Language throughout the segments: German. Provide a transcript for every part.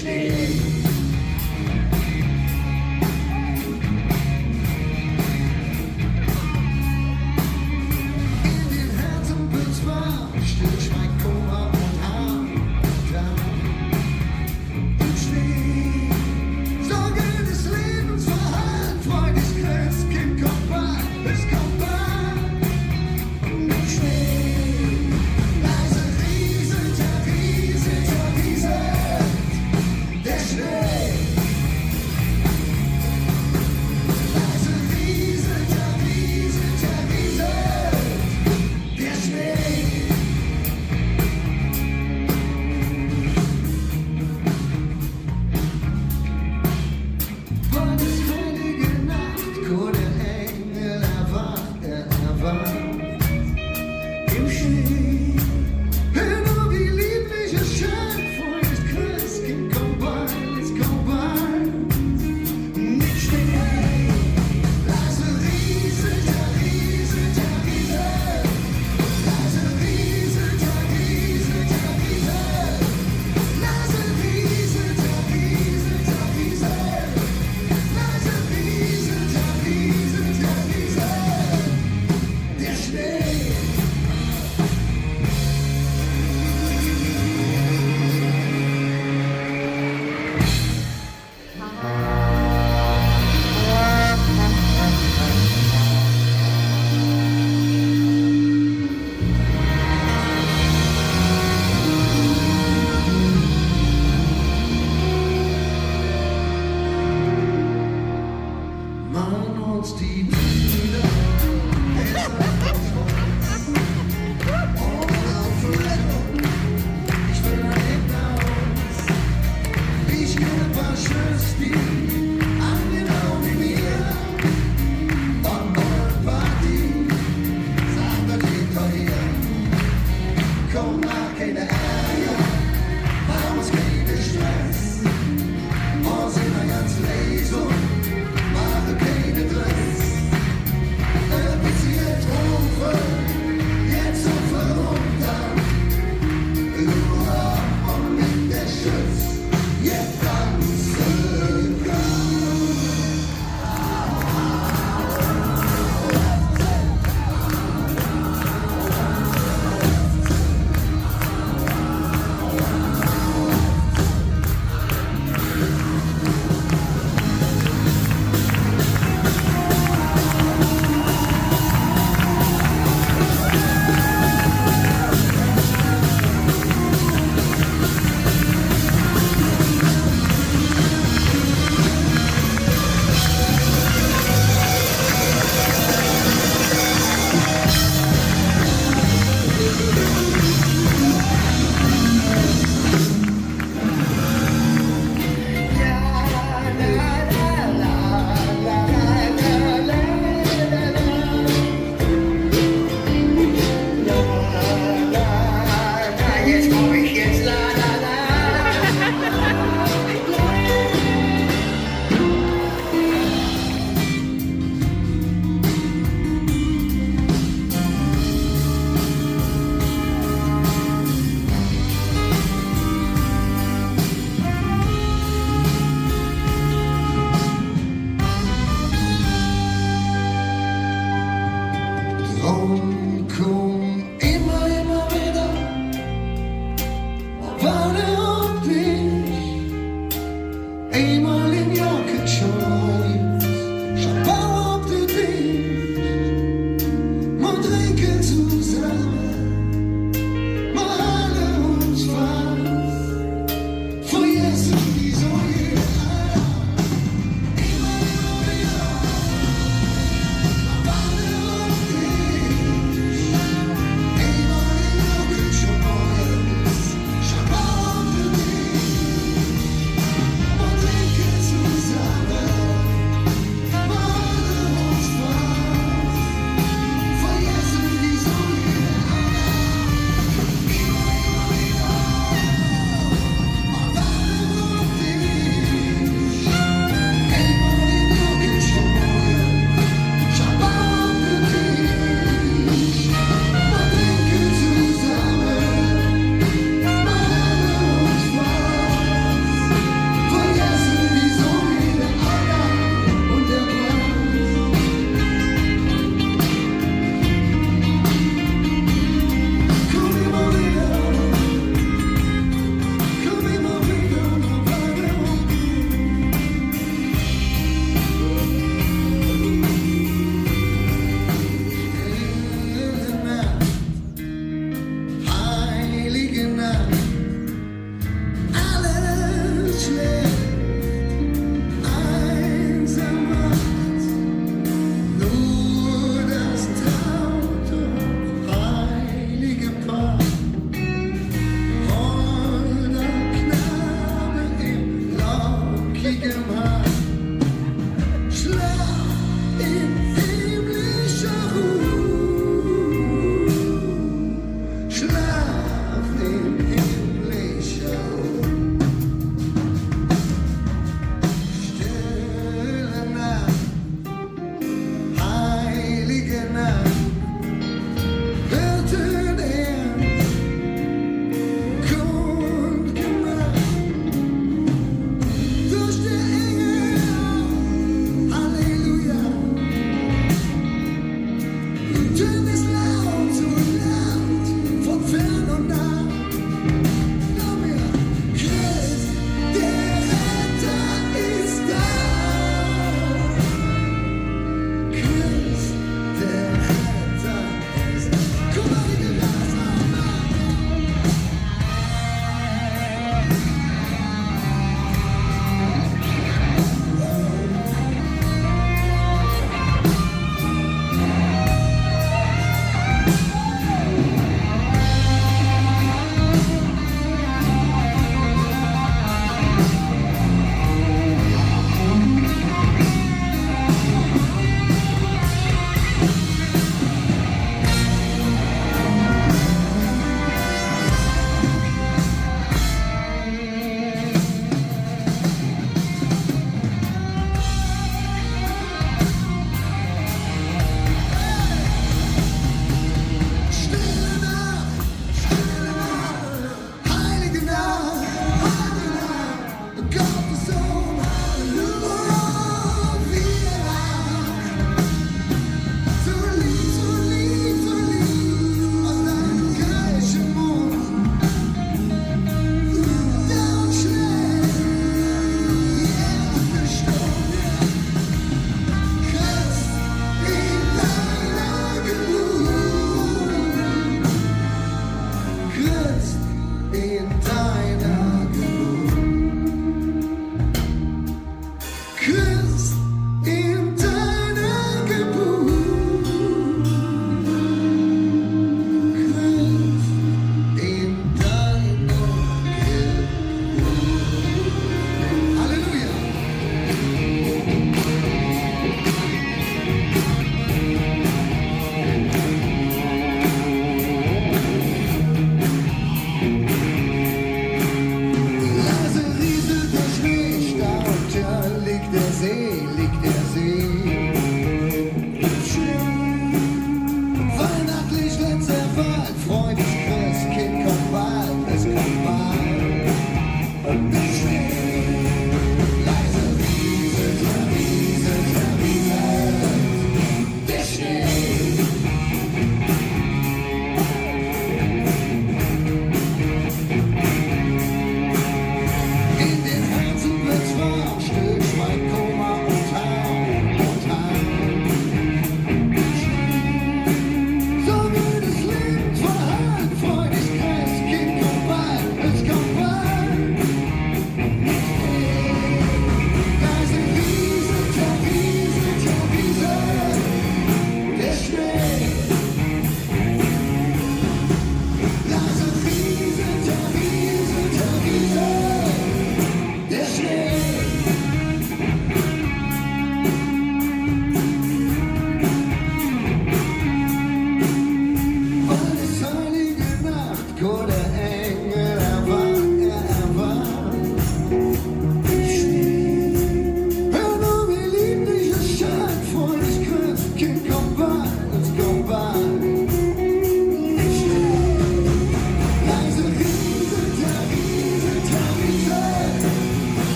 Schnee. In den Herzen wird's warm, still schweigt Kummer und Harm. Im Schnee, Sorge des Lebens verhallt, Freund ist Christkind, kommt bald, es kommt bald. Im Schnee, leise rieselt, er rieselt, er rieselt, der Schnee. Leise rieselt, er rieselt, er rieselt, der Schnee. Wann ist heilige Nacht, Chor der Engel erwacht, er erwacht im Schnee. Hör nur, wie lieblich es scheint, Freund ist Christkind, komm bald, es kommt bald. Mit Schnee, leise rieselt, er rieselt, er rieselt. Leise rieselt, er rieselt, er rieselt. Leise rieselt, er rieselt, er rieselt. Leise rieselt, er rieselt, er rieselt. Der Schnee. Machen uns die Lieder ich will ein Hinaus. Ich kenne ein paar Schönes, die angenommen wie mir. Und eure Party, sagt das Lied doch hier. Komm, mach keine Ärger, mach uns keinen Stress. Oh, sind wir ganz leise und mache keine Dress. Bis sie jetzt rufen, jetzt sofort runter. Lura und mit der Schütz, jetzt tanzen wir.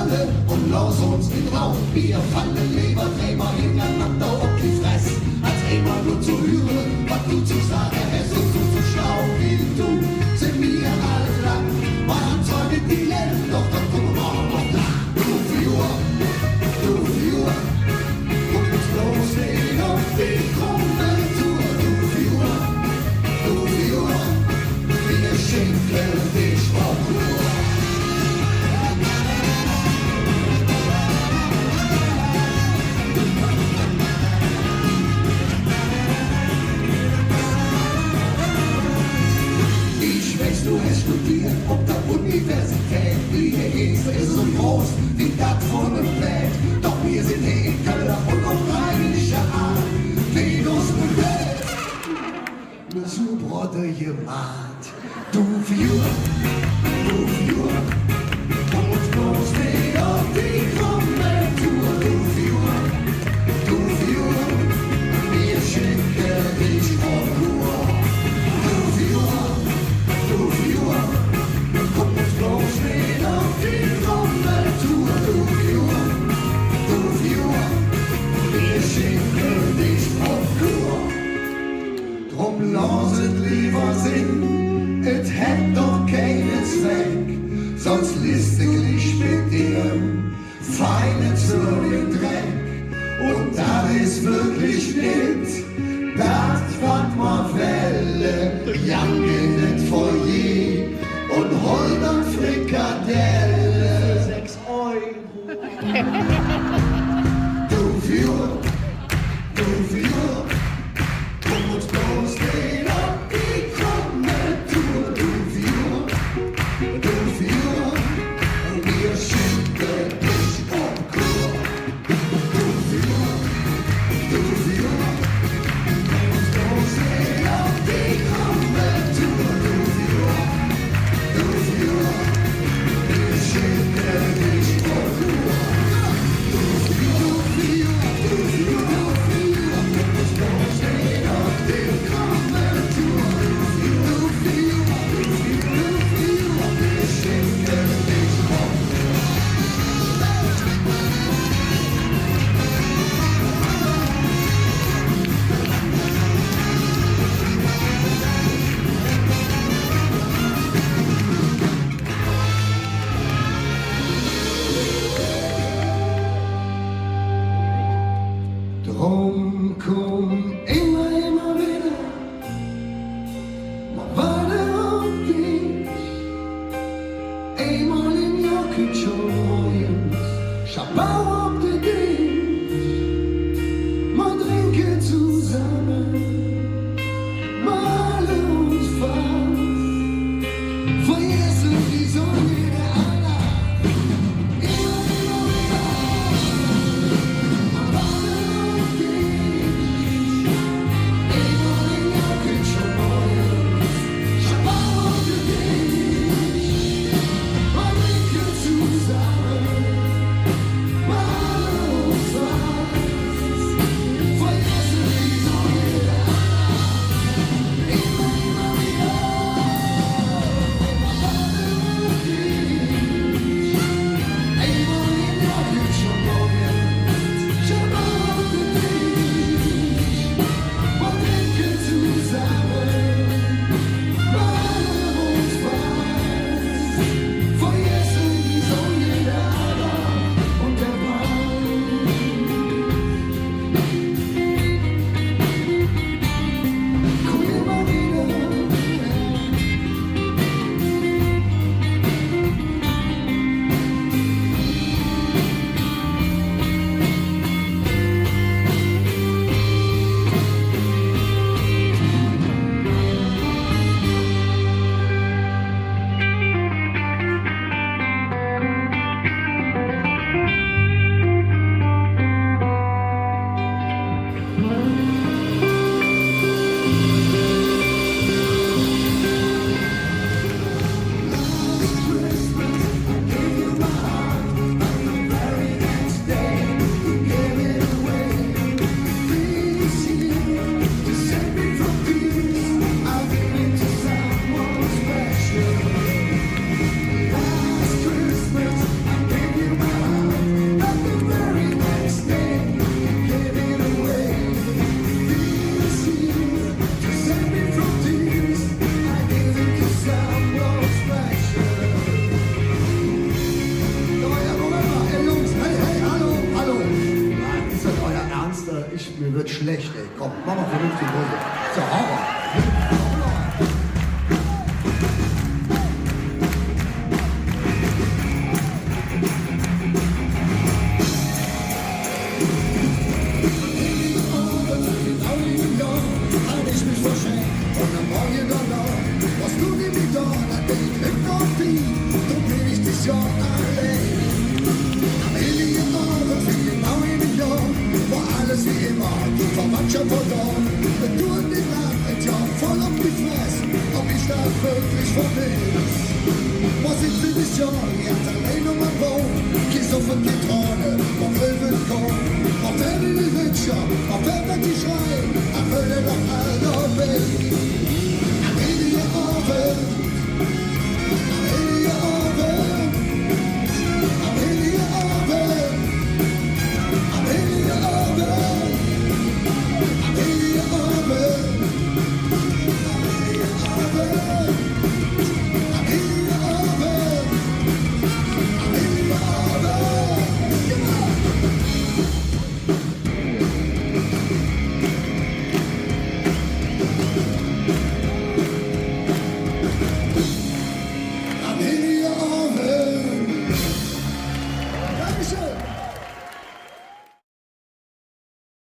Balle und los uns in Rauch. Wir fallen lieber Trämer hintereinander auf die Fresse, als immer nur zu hören, was du zu sagen hast. Und du so schlau wie du, sind wir alle lang. Man Zeuge die Läden, doch dann kommen wir noch nach. Du Figur, guck uns bloß nicht auf die Krummeltour. Du Figur, wir schenken dich auf Ruhe. Du hast studiert auf der Universität, wie hier geht's, ist so groß wie das von einem Feld. Doch wir sind hier in Köln und auf rheinischer Art, Venus und Welt. Nur zu Brote gemacht, du Figur, komm uns bloß nicht auf die Krummeltour. Du Figur, wir schenken dich auf Ruhe. Du Figur, komm uns bloß nicht auf die Krummeltour. Du Figur, wir schenken dich auf Kur. Drum loset lieber singen, et hätt doch keinen Zweck, sonst listiglich mit ihrem Feine zu den Dreck. Und das ist wirklich nicht, das was man Welle, Jange nicht Foyer und 100 Frikadelle. 6 Euro. Du Figur, komm uns bloß nicht auf die Krummeltour. Du Figur, wir schenken dich auf Kur. Du Figur, komm uns bloß nicht auf die Krummeltour. Du Figur, wir schenken dich auf Kur. Du Figur, komm uns bloß nicht auf die Krummeltour. Du Figur, wir schenken dich auf Kur. Drum komm immer wieder, mal warte auf dich. Einmal im Jahr kommt schon morgens, Schabau auf den Tisch. Man trinken zusammen, malen uns fast, vergessen die Sonne der Allah. Immer wieder, mal warte auf dich. Einmal im Jahr kommt schon morgens, Schabau auf den Tisch. Man trinken zusammen, mir wird schlecht, ey. Komm, mach mal vernünftig Hose. So, hau mal. Verwandtschaft verloren, wenn du in den Abend ja voll auf die Fresse, ob ich da wirklich vermisst. Was ich für dich ja, jetzt allein um mein Baum, gehst auf die Trone, auf Ölwen kommen, auf der die Witscher, auf der die schreien, auf Hölle nach aller Welt.